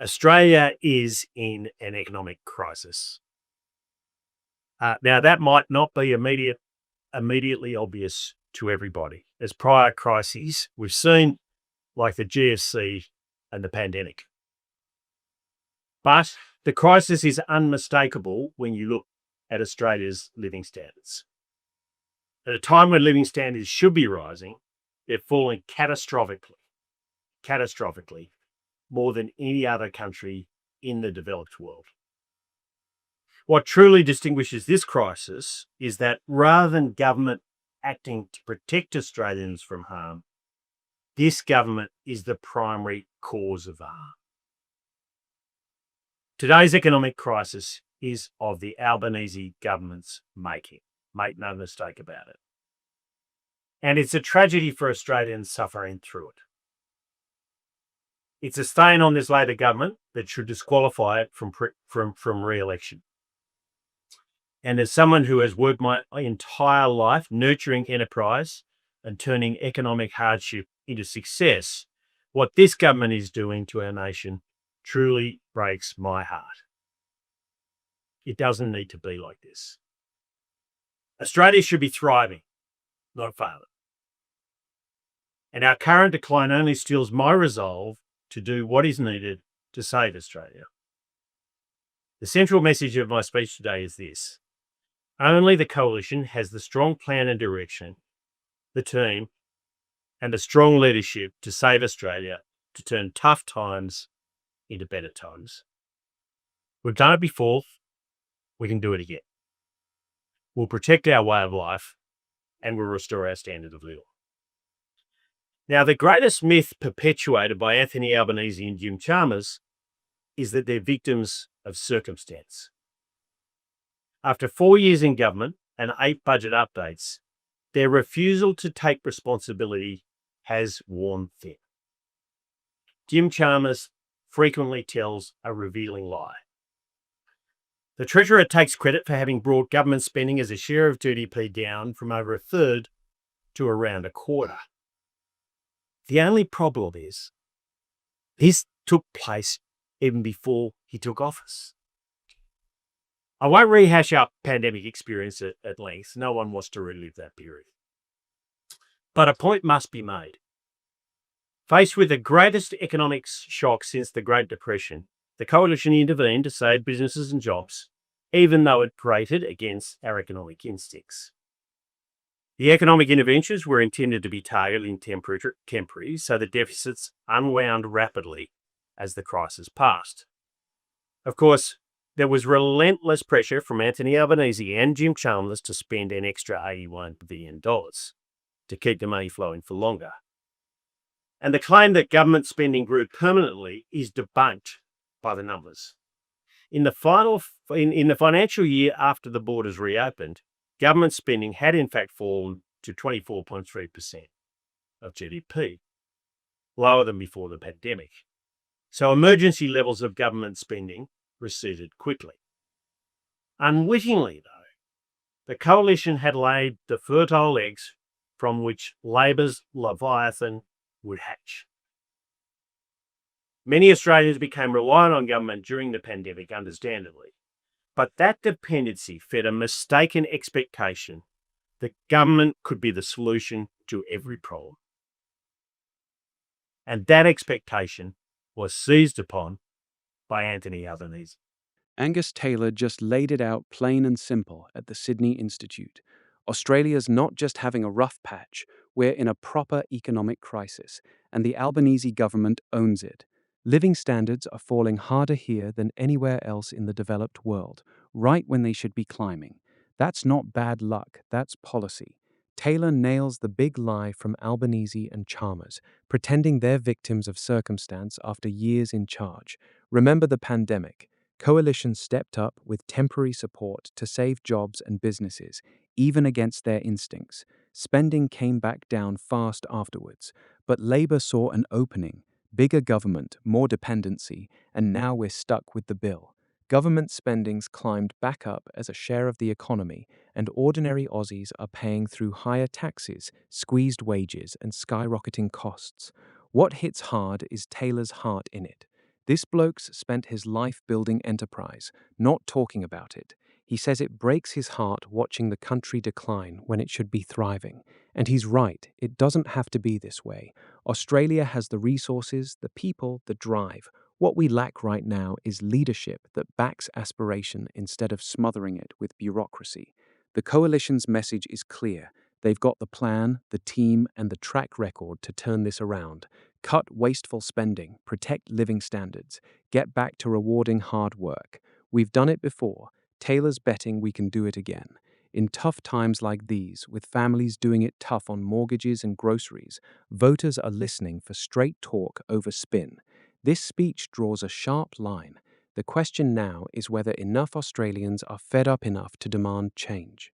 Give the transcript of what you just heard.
Australia is in an economic crisis. Now, that might not be immediately obvious to everybody, as prior crises we've seen, like the GFC and the pandemic. But the crisis is unmistakable when you look at Australia's living standards. At a time when living standards should be rising, they're falling catastrophically, more than any other country in the developed world. What truly distinguishes this crisis is that rather than government acting to protect Australians from harm, this government is the primary cause of harm. Today's economic crisis is of the Albanese government's making. Make no mistake about it. And it's a tragedy for Australians suffering through it. It's a stain on this Labor government that should disqualify it from re-election. And as someone who has worked my entire life nurturing enterprise and turning economic hardship into success, what this government is doing to our nation truly breaks my heart. It doesn't need to be like this. Australia should be thriving, not failing. And our current decline only steals my resolve to do what is needed to save Australia. The central message of my speech today is this: only the Coalition has the strong plan and direction, the team, and the strong leadership to save Australia, to turn tough times into better times. We've done it before, we can do it again. We'll protect our way of life and we'll restore our standard of living. Now, the greatest myth perpetuated by Anthony Albanese and Jim Chalmers is that they're victims of circumstance. After 4 years in government and 8 budget updates, their refusal to take responsibility has worn thin. Jim Chalmers frequently tells a revealing lie. The Treasurer takes credit for having brought government spending as a share of GDP down from over a third to around a quarter. The only problem is this took place even before he took office. I won't rehash our pandemic experience at length. No one wants to relive that period. But a point must be made. Faced with the greatest economic shock since the Great Depression, the Coalition intervened to save businesses and jobs, even though it grated against our economic instincts. The economic interventions were intended to be targeted and temporary, so the deficits unwound rapidly as the crisis passed. Of course, there was relentless pressure from Anthony Albanese and Jim Chalmers to spend an extra $81 billion to keep the money flowing for longer. And the claim that government spending grew permanently is debunked by the numbers. In the financial year after the borders reopened, government spending had in fact fallen to 24.3% of GDP, lower than before the pandemic. So emergency levels of government spending receded quickly. Unwittingly, though, the Coalition had laid the fertile eggs from which Labor's Leviathan would hatch. Many Australians became reliant on government during the pandemic, understandably, but that dependency fed a mistaken expectation that government could be the solution to every problem. And that expectation was seized upon by Anthony Albanese. Angus Taylor just laid it out plain and simple at the Sydney Institute. Australia's not just having a rough patch, we're in a proper economic crisis, and the Albanese government owns it. Living standards are falling harder here than anywhere else in the developed world, right when they should be climbing. That's not bad luck, that's policy. Taylor nails the big lie from Albanese and Chalmers, pretending they're victims of circumstance after years in charge. Remember the pandemic. Coalition stepped up with temporary support to save jobs and businesses, even against their instincts. Spending came back down fast afterwards, but Labor saw an opening. Bigger government, more dependency, and now we're stuck with the bill. Government spending's climbed back up as a share of the economy, and ordinary Aussies are paying through higher taxes, squeezed wages, and skyrocketing costs. What hits hard is Taylor's heart in it. This bloke's spent his life building enterprise, not talking about it. He says it breaks his heart watching the country decline when it should be thriving. And he's right, it doesn't have to be this way. Australia has the resources, the people, the drive. What we lack right now is leadership that backs aspiration instead of smothering it with bureaucracy. The coalition's message is clear. They've got the plan, the team, and the track record to turn this around. Cut wasteful spending, protect living standards, get back to rewarding hard work. We've done it before. Taylor's betting we can do it again. In tough times like these, with families doing it tough on mortgages and groceries, voters are listening for straight talk over spin. This speech draws a sharp line. The question now is whether enough Australians are fed up enough to demand change.